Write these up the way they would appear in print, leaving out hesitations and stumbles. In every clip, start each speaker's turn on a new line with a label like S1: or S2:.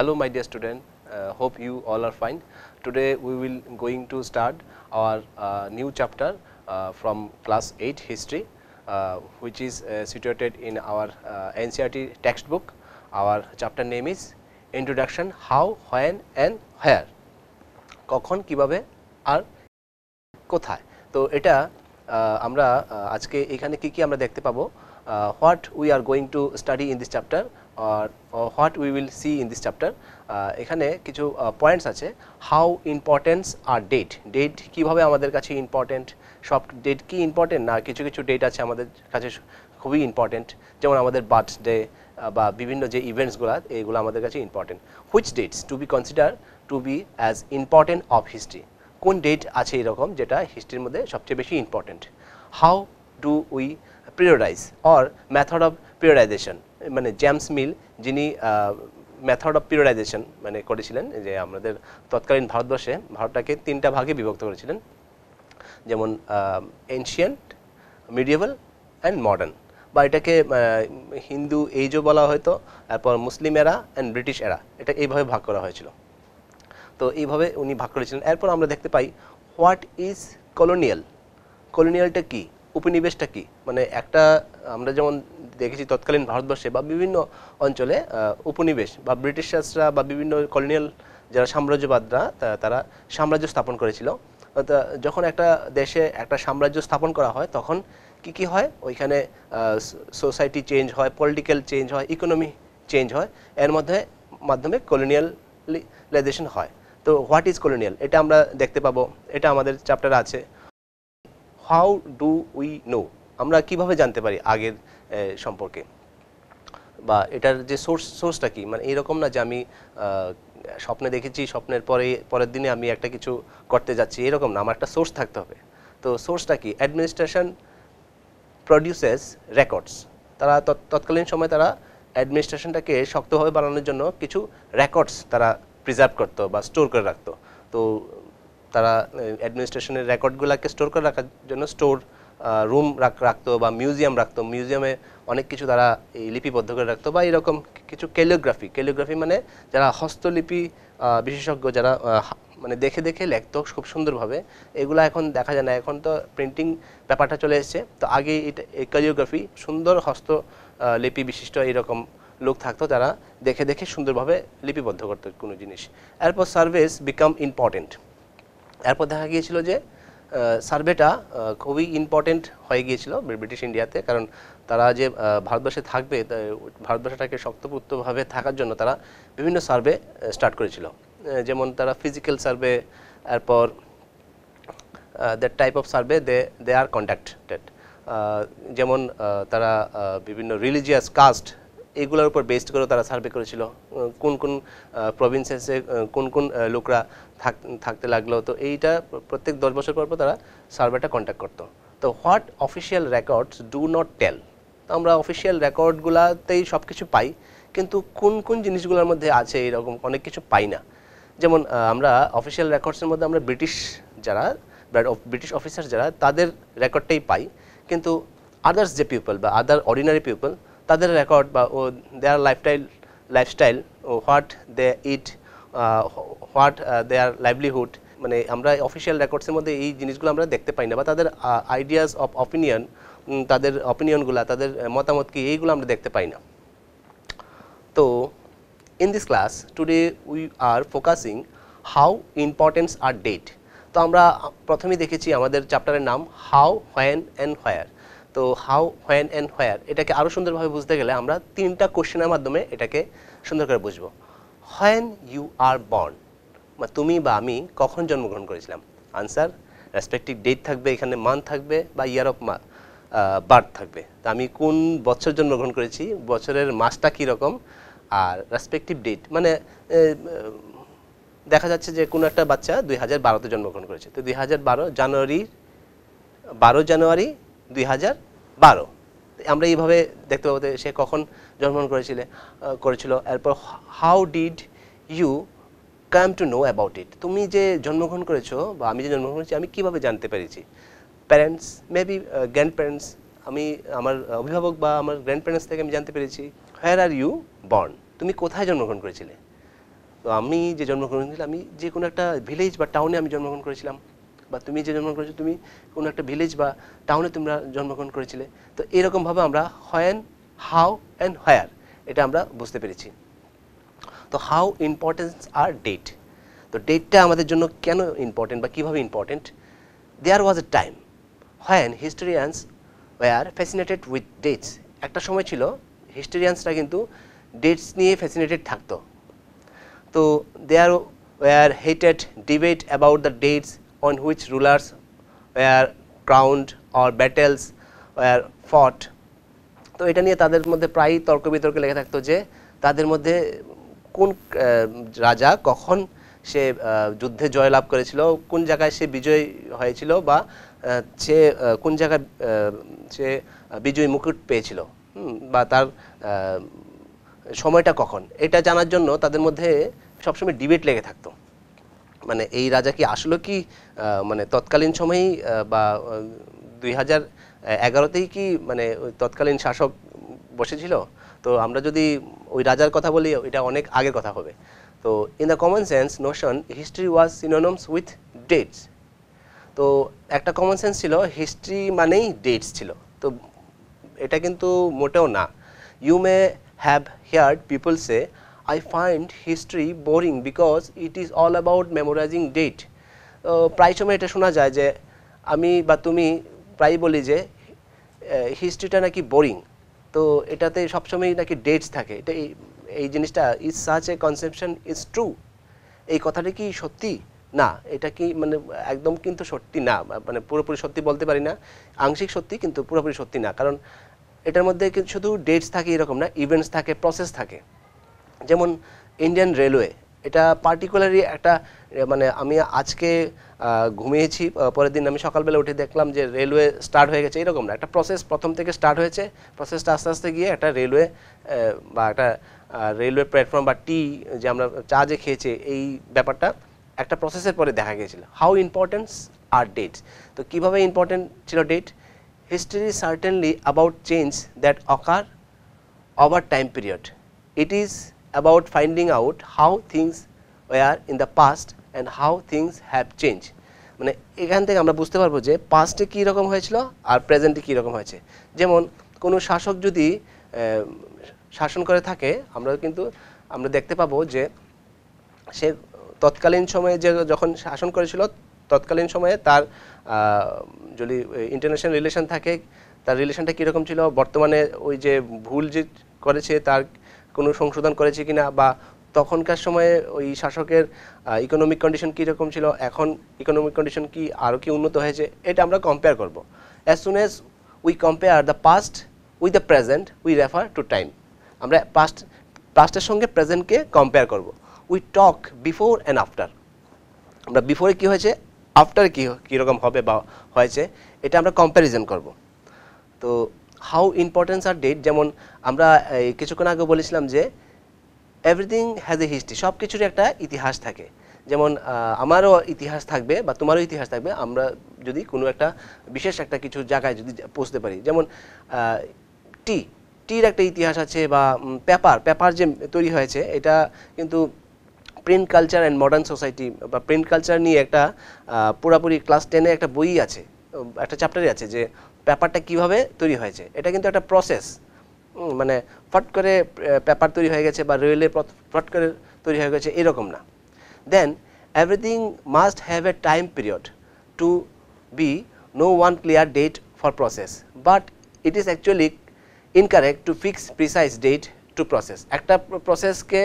S1: Hello my dear student, hope you all are fine. Today we will going to start our new chapter from class 8 history, which is situated in our NCERT textbook. Our chapter name is Introduction, How, When and Where. কখন কিভাবে আর কোথায়। তো এটা আমরা আজকে এখানে কি কি আমরা দেখতে পাবো, what we are going to study in this chapter or what we will see in this chapter. এখানে কিছু পয়েন্টস আছে, how importance are date, date কিভাবে আমাদের কাছে ইম্পর্টেন্ট, সব ডেট কি ইম্পর্টেন্ট না কিছু কিছু ডেট আছে আমাদের কাছে খুবই ইম্পর্টেন্ট, যেমন আমাদের বার্থডে বা বিভিন্ন যে ইভেন্টসগুলো এইগুলো আমাদের কাছে important. Which dates to be consider to be as important of history, কোন ডেট আছে এরকম যেটা হিস্ট্রির মধ্যে সবচেয়ে বেশি important. How do we periodize or method of periodization, মানে জেমস মিল যিনি মেথড অফ পিরিয়ডাইজেশন মানে করেছিলেন, যে আমাদের তৎকালীন ভারতবর্ষে ভারতটাকে তিনটা ভাগে বিভক্ত করেছিলেন, যেমন এনশিয়েন্ট, মিডিয়েভাল অ্যান্ড মডার্ন, বা এটাকে হিন্দু এইজও বলা হয়তো, তারপর মুসলিম এরা অ্যান্ড ব্রিটিশ এরা, এটা এইভাবে ভাগ করা হয়েছিল। তো এইভাবে উনি ভাগ করেছিলেন। এরপর আমরা দেখতে পাই হোয়াট ইজ কলোনিয়াল, কলোনিয়ালটা কি, উপনিবেশটা কি, মানে একটা আমরা যেমন দেখেছি তৎকালীন ভারতবর্ষে বা বিভিন্ন অঞ্চলে উপনিবেশ বা ব্রিটিশার্সরা বা বিভিন্ন কলোনিয়াল যারা সাম্রাজ্যবাদরা তারা সাম্রাজ্য স্থাপন করেছিল। যখন একটা দেশে একটা সাম্রাজ্য স্থাপন করা হয় তখন কি কি হয়, ওইখানে সোসাইটি চেঞ্জ হয়, পলিটিক্যাল চেঞ্জ হয়, ইকোনমি চেঞ্জ হয়, এর মাধ্যমে কলোনিয়ালাইজেশন হয়। তো হোয়াট ইজ কলোনিয়াল এটা আমরা দেখতে পাবো, এটা আমাদের চ্যাপ্টারে আছে। হাউ ডু উই নো, আমরা কিভাবে জানতে পারি আগের সম্পর্কে, বা এটার যে সোর্সটা কি, মানে এইরকম না যে আমি স্বপ্নে দেখেছি, স্বপ্নের পরের দিনে আমি একটা কিছু করতে যাচ্ছি, এরকম না, আমার একটা সোর্স থাকতে হবে। তো সোর্সটা কি, অ্যাডমিনিস্ট্রেশন প্রডিউসেস রেকর্ডস, তারা তৎকালীন সময় তারা অ্যাডমিনিস্ট্রেশনটাকে শক্তভাবে বানানোর জন্য কিছু রেকর্ডস তারা প্রিজার্ভ করতো বা স্টোর করে রাখতো। তো তারা অ্যাডমিনিস্ট্রেশনের রেকর্ডগুলোকে স্টোর করে রাখার জন্য স্টোর রুম রাখতো বা মিউজিয়াম রাখতো, মিউজিয়ামে অনেক কিছু তারা এই লিপিবদ্ধ করে রাখতো, বা এরকম কিছু ক্যালিওগ্রাফি মানে যারা হস্তলিপি বিশেষজ্ঞ, যারা মানে দেখে দেখে লিখতো খুব সুন্দরভাবে, এগুলো এখন দেখা যায় না, এখন তো প্রিন্টিং ব্যাপারটা চলে এসেছে। তো আগে এটা ক্যালিওগ্রাফি সুন্দর হস্তলিপি বিশিষ্ট এরকম লোক থাকতো, তারা দেখে দেখে সুন্দরভাবে লিপিবদ্ধ করতো কোনো জিনিস। এরপর সার্ভেস বিকাম ইম্পর্টেন্ট, এরপর দেখা গিয়েছিল যে সার্ভেটা খুবই ইম্পর্টেন্ট হয়ে গিয়েছিল ব্রিটিশ ইন্ডিয়াতে, কারণ তারা যে ভারতবর্ষে থাকবে, ভারতবর্ষটাকে শক্তপোক্তভাবে থাকার জন্য তারা বিভিন্ন সার্ভে স্টার্ট করেছিল, যেমন তারা ফিজিক্যাল সার্ভে, এরপর that type of survey they are conducted, যেমন তারা বিভিন্ন রিলিজিয়াস কাস্ট এগুলোর উপর বেসড করে তারা সার্ভে করেছিল, কোন কোন প্রভিন্সেসে কোন কোন লোকরা থাকতে লাগলো। তো এইটা প্রত্যেক 10 বছর পর তারা সার্ভেটা কন্ডাক্ট করতো। তো what official records do not tell, তো আমরা অফিসিয়াল রেকর্ডগুলোতেই সব কিছু পাই, কিন্তু কোন কোন জিনিসগুলোর মধ্যে আছে এরকম অনেক কিছু পাই না। যেমন আমরা অফিসিয়াল রেকর্ডসের মধ্যে আমরা ব্রিটিশ অফিসার যারা তাদের রেকর্ডটাই পাই, কিন্তু আদার্স যে পিপল বা আদার অর্ডিনারি পিপল তাদের রেকর্ড বা their lifestyle, what they eat, what their livelihood, মানে আমরা অফিসিয়াল রেকর্ডসের মধ্যে এই জিনিসগুলো আমরা দেখতে পাই না, বা তাদের আইডিয়াস অফ অপিনিয়ন, তাদের অপিনিয়নগুলো, তাদের মতামত কি, এইগুলো আমরা দেখতে পাই না। তো in this class today we are focusing how importance R date. তো আমরা প্রথমেই দেখেছি আমাদের চ্যাপ্টারের নাম হাউ, হোয়েন অ্যান্ড হোয়ার। তো হাউ, হোয়েন অ্যান্ড হোয়ার এটাকে আরও সুন্দরভাবে বুঝতে গেলে আমরা তিনটা কোশ্চেনের মাধ্যমে এটাকে সুন্দর করে বুঝবো। হোয়েন ইউ আর বর্ন, তুমি বা আমি কখন জন্মগ্রহণ করেছিলাম, আনসার রেসপেক্টিভ ডেট থাকবে, এখানে মান্থ থাকবে বা ইয়ার অফ বার্থ থাকবে। তো আমি কোন বছর জন্মগ্রহণ করেছি, বছরের মাসটা কীরকম, আর রেসপেক্টিভ ডেট মানে দেখা যাচ্ছে যে কোনো একটা বাচ্চা 2012-তে জন্মগ্রহণ করেছে, তো 2012 জানুয়ারি 2012, আমরা এইভাবে দেখতে পাবো সে কখন জন্মগ্রহণ করেছিল। এরপর how did you come to know about it, তুমি যে জন্মগ্রহণ করেছো বা আমি যে জন্মগ্রহণ করেছি আমি কীভাবে জানতে পেরেছি। প্যারেন্টস, মেবি গ্র্যান্ড প্যারেন্টস, আমি আমার অভিভাবক বা আমার গ্র্যান্ড প্যারেন্টস থেকে আমি জানতে পেরেছি। হোয়ার আর ইউ বর্ন, তুমি কোথায় জন্মগ্রহণ করেছিলে। তো আমি যে জন্মগ্রহণ করেছিলাম, আমি যে কোনো একটা ভিলেজ বা টাউনে আমি জন্মগ্রহণ করেছিলাম, বা তুমি যে জন্মগ্রহণ করেছো তুমি কোনো একটা ভিলেজ বা টাউনে তোমরা জন্মগ্রহণ করেছিলে। তো এরকমভাবে আমরা হোয়েন, হাউ অ্যান্ড হোয়ার এটা আমরা বুঝতে পেরেছি। তো হাউ ইম্পর্টেন্স আর ডেট, তো ডেটটা আমাদের জন্য কেন ইম্পর্টেন্ট বা কীভাবে important. There was a time when historians were fascinated with dates, একটা সময় ছিল হিস্টোরিয়ানসরা কিন্তু ডেটস নিয়ে ফ্যাসিনেটেড থাকতো। তো there were heated debate about the dates on which rulers were crowned or battles were fought. তো এটা নিয়ে তাদের মধ্যে প্রায়ই তর্ক বিতর্ক লেগে থাকতো যে তাদের মধ্যে কোন রাজা কখন সে যুদ্ধে জয়লাভ করেছিল, কোন জায়গায় সে বিজয় হয়েছিল, বা সে কোন জায়গায় সে বিজয়ী মুকুট পেয়েছিল, বা তার সময়টা কখন, এটা জানার জন্য তাদের মধ্যে সবসময় ডিবেট লেগে থাকতো। মানে এই রাজা কি আসলে কি মানে তৎকালীন সময়েই বা 2011তেই কি মানে ওই তৎকালীন শাসক বসেছিল। তো আমরা যদি ওই রাজার কথা বলি এটা অনেক আগের কথা হবে। তো in the common sense notion history was synonyms with dates. তো একটা কমন সেন্স ছিল হিস্ট্রি মানেই ডেটস ছিল। তো এটা কিন্তু মোটেও না। You may have heard people say I find history boring because it is all about memorising date. প্রায় সময় এটা শোনা যায় যে আমি বা তুমি প্রায় বলি যে হিস্ট্রিটা নাকি বোরিং, তো এটাতে সবসময় নাকি ডেটস থাকে। এটা এই জিনিসটা is such a conception is true, এই কথাটা কি সত্যি না, এটা কি মানে একদম কিন্তু সত্যি না, মানে পুরোপুরি সত্যি বলতে পারি না, আংশিক সত্যি কিন্তু পুরোপুরি সত্যি না। কারণ এটার মধ্যে শুধু ডেটস থাকে এরকম না, ইভেন্টস থাকে, প্রসেস থাকে। যেমন ইন্ডিয়ান রেলওয়ে, এটা পার্টিকুলারলি একটা মানে আমি আজকে ঘুমিয়েছি, পরের দিন আমি সকালবেলা উঠে দেখলাম যে রেলওয়ে স্টার্ট হয়ে গেছে, এরকম না। একটা প্রসেস প্রথম থেকে স্টার্ট হয়েছে, প্রসেসটা আস্তে আস্তে গিয়ে একটা রেলওয়ে বা একটা রেলওয়ে প্ল্যাটফর্ম বা টি যে আমরা চা যে খেয়েছি এই ব্যাপারটা একটা প্রসেসের পরে দেখা গিয়েছিল। হাউ ইম্পর্টেন্টস আর ডেটস, তো কীভাবে ইম্পর্টেন্ট ছিল date. History certainly about change that occur over time period. It is about finding out how things were in the past and how things have changed। মানে এখান থেকে আমরা বুঝতে পারবো যে পাস্টে কী রকম হয়েছিল আর প্রেজেন্টে কী রকম হয়েছে। যেমন কোনো শাসক যদি শাসন করে থাকে আমরা দেখতে পাবো যে সে তৎকালীন সময়ে যে যখন শাসন করেছিল তৎকালীন সময়ে তার যদি ইন্টারন্যাশনাল রিলেশন থাকে তার রিলেশনটা কীরকম ছিল, বর্তমানে ওই যে ভুল যে করেছে তার কোনো সংশোধন করেছে কিনা, বা তখনকার সময়ে ওই শাসকের ইকোনমিক কন্ডিশন কীরকম ছিল, এখন ইকোনমিক কন্ডিশন কি আরও কি উন্নত হয়েছে, এটা আমরা কম্পেয়ার করব। As soon as we compare the past with the present we refer to time. আমরা পাস্টের সঙ্গে প্রেজেন্টকে কম্পেয়ার করব। We talk before and after, আমরা বিফোরে কী হয়েছে, আফটারে কীরকম হবে বা হয়েছে, এটা আমরা কম্প্যারিজন করব। তো হাউ ইম্পর্টেন্স আর ডেট, যেমন আমরা কিছুক্ষণ আগে বলেছিলাম যে এভরিথিং হ্যাজ এ হিস্ট্রি, সব কিছুরই একটা ইতিহাস থাকে। যেমন আমারও ইতিহাস থাকবে বা তোমারও ইতিহাস থাকবে, আমরা যদি কোনো একটা বিশেষ একটা কিছু জায়গায় যদি পৌঁছতে পারি। যেমন টির একটা ইতিহাস আছে, বা পেপার যে তৈরি হয়েছে এটা কিন্তু print culture and modern society বা প্রিন্ট কালচার নিয়ে একটা পুরোপুরি ক্লাস 10-এ একটা বই আছে, একটা চ্যাপ্টারই আছে যে পেপারটা কীভাবে তৈরি হয়েছে। এটা কিন্তু একটা প্রসেস, মানে ফট করে পেপার তৈরি হয়ে গেছে বা রেলে ফট করে তৈরি হয়ে গেছে এরকম না। Then everything must have a time period to be no one clear date for process, but it is actually incorrect to fix precise date to process. একটা প্রসেসকে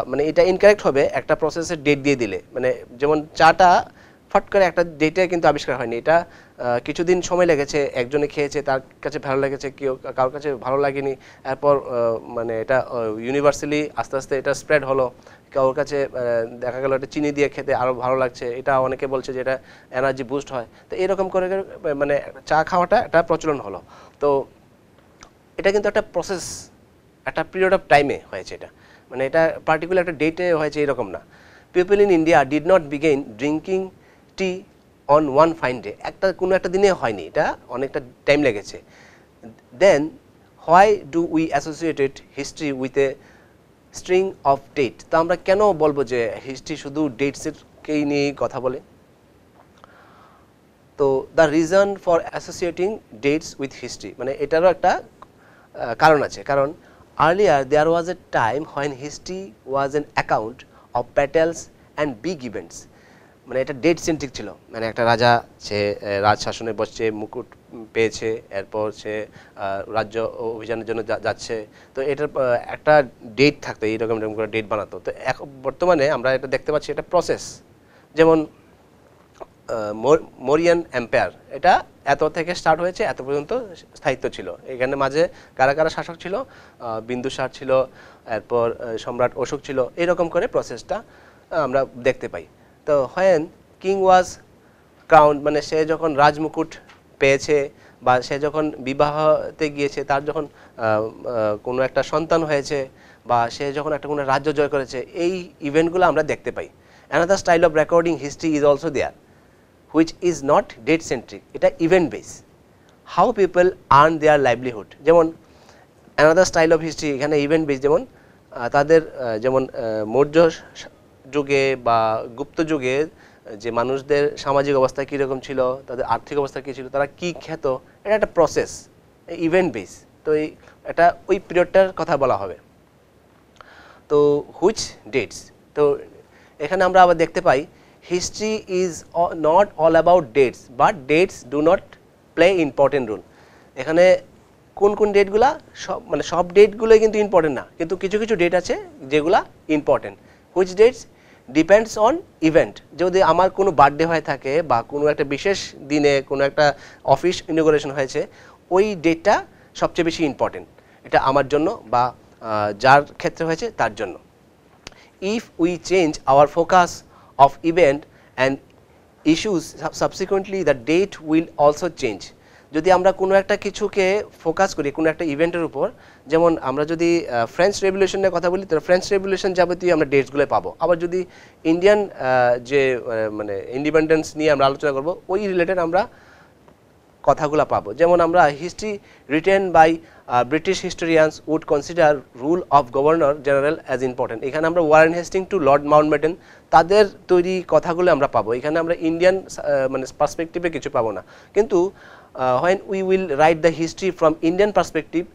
S1: মানে এটা ইনকারেক্ট হবে একটা প্রসেসের ডেট দিয়ে দিলে। মানে যেমন চাটা ফট করে একটা ডেটে কিন্তু আবিষ্কার হয়নি, এটা কিছুদিন সময় লেগেছে, একজনে খেয়েছে তার কাছে ভালো লেগেছে, কারোর কাছে ভালো লাগেনি, এরপর মানে এটা ইউনিভার্সালি আস্তে আস্তে এটা স্প্রেড হলো, কারোর কাছে দেখা গেল এটা চিনি দিয়ে খেতে আরও ভালো লাগছে, এটা অনেকে বলছে যে এটা এনার্জি বুস্ট হয়। তো এরকম করে মানে চা খাওয়াটা একটা প্রচলন হলো। তো এটা কিন্তু একটা প্রসেস, একটা পিরিয়ড অফ টাইমে হয়েছে, এটা মানে এটা পার্টিকুলার একটা ডেটে হয়েছে এরকম না। People in India did not begin drinking tea on one fine day, কোনো একটা দিনে হয়নি, এটা অনেকটা টাইম লেগেছে। Then why do we associated history with a string of date. তো আমরা কেন বলবো যে হিস্ট্রি শুধু ডেটসেরকেই নিয়ে কথা বলে? তো the reason for associating dates with history, মানে এটারও একটা কারণ আছে। কারণ earlier there was a time when history was an account of battles and big events. মানে এটা ডেট সেন্ট্রিক ছিল, মানে একটা রাজা সে রাজ শাসনে বসছে, মুকুট পেয়েছে, এরপর সে রাজ্য অভিযানের জন্য যাচ্ছে, তো এটার একটা ডেট থাকতো, এইরকম এরকম করে ডেট বানাতো। তো বর্তমানে আমরা এটা দেখতে পাচ্ছি, এটা প্রসেস। যেমন মৌরিয়ান এম্পায়ার, এটা এত থেকে স্টার্ট হয়েছে, এত পর্যন্ত স্থায়িত্ব ছিল। এখানে মাঝে কারা কারা শাসক ছিল, বিন্দুসার ছিল, এরপর সম্রাট অশোক ছিল, এরকম করে প্রসেসটা আমরা দেখতে পাই। তো হোয়েন কিং ওয়াজ ক্রাউন্ড, মানে সে যখন রাজমুকুট পেয়েছে বা সে যখন বিবাহতে গিয়েছে, তার যখন কোনো একটা সন্তান হয়েছে বা সে যখন একটা কোনো রাজ্য জয় করেছে, এই ইভেন্টগুলো আমরা দেখতে পাই। Another style of recording history is also there which is not date centric, এটা event base. How people earn their livelihood, যেমন অ্যানাদার স্টাইল অফ হিস্ট্রি এখানে ইভেন্ট বেস। যেমন তাদের যেমন মৌর্য যুগে বা গুপ্ত যুগে যে মানুষদের সামাজিক অবস্থা কীরকম ছিল, তাদের আর্থিক অবস্থা কী ছিল, তারা কী খেত, এটা একটা প্রসেস, ইভেন্ট বেস। তো এটা ওই পিরিয়ডটার কথা বলা হবে। তো হুইচ ডেটস, তো এখানে আমরা আবার দেখতে পাই history is not all about dates but dates do not play important role। এখানে কোন কোন ডেটগুলা, সব মানে সব ডেটগুলোই কিন্তু ইম্পর্টেন্ট না, কিন্তু কিছু কিছু ডেট আছে যেগুলা important. Which dates depends on event. যদি আমার কোনো বার্থডে হয়ে থাকে বা কোনো একটা বিশেষ দিনে কোনো একটা অফিস ইনগুরেশন হয়েছে, ওই ডেটটা সবচেয়ে বেশি ইম্পর্টেন্ট, এটা আমার জন্য বা যার ক্ষেত্রে হয়েছে তার জন্য। If we change our focus of event and issues subsequently the date will also change। যদি আমরা কোনো একটা কিছুকে ফোকাস করি কোনো একটা ইভেন্টের উপর, যেমন আমরা যদি ফ্রেঞ্চ রেভলিউশনের কথা বলি, তো ফ্রেঞ্চ রেভলিউশন যাবতীয় আমরা ডেটসগুলো পাবো। আবার যদি ইন্ডিয়ান যে মানে ইন্ডিপেন্ডেন্স নিয়ে আমরা আলোচনা করব, ওই রিলেটেড আমরা কথাগুলো পাবো। যেমন আমরা history written by British historians would consider rule of governor general as important. এখানে আমরা Warren Hasting to Lord Mountbatten, তাদের তৈরি কথাগুলো আমরা পাবো। এখানে আমরা ইন্ডিয়ান মানে পার্সপেক্টিভে কিছু পাবো না। কিন্তু when we will write the history from Indian perspective,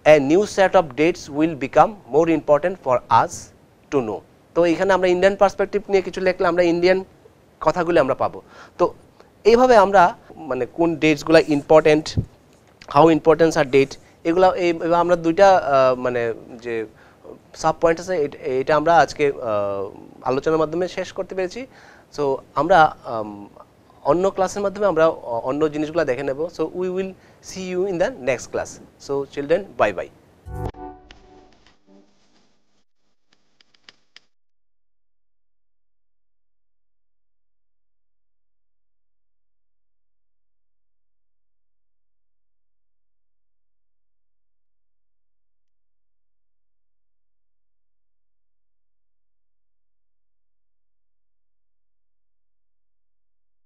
S1: a new set of dates will become more important for us to know। তো এখানে আমরা ইন্ডিয়ান পার্সপেক্টিভ নিয়ে কিছু লিখলে আমরা ইন্ডিয়ান কথাগুলো আমরা পাবো। তো এইভাবে আমরা মানে কোন ডেটসগুলো important, how importance R date, এগুলো আমরা দুইটা মানে যে সাব পয়েন্ট আছে, এটা আমরা আজকে আলোচনার মাধ্যমে শেষ করতে পেরেছি। সো আমরা অন্য ক্লাসের মাধ্যমে আমরা অন্য জিনিসগুলো দেখে নেব। So we will see you in the next class. So children, bye by.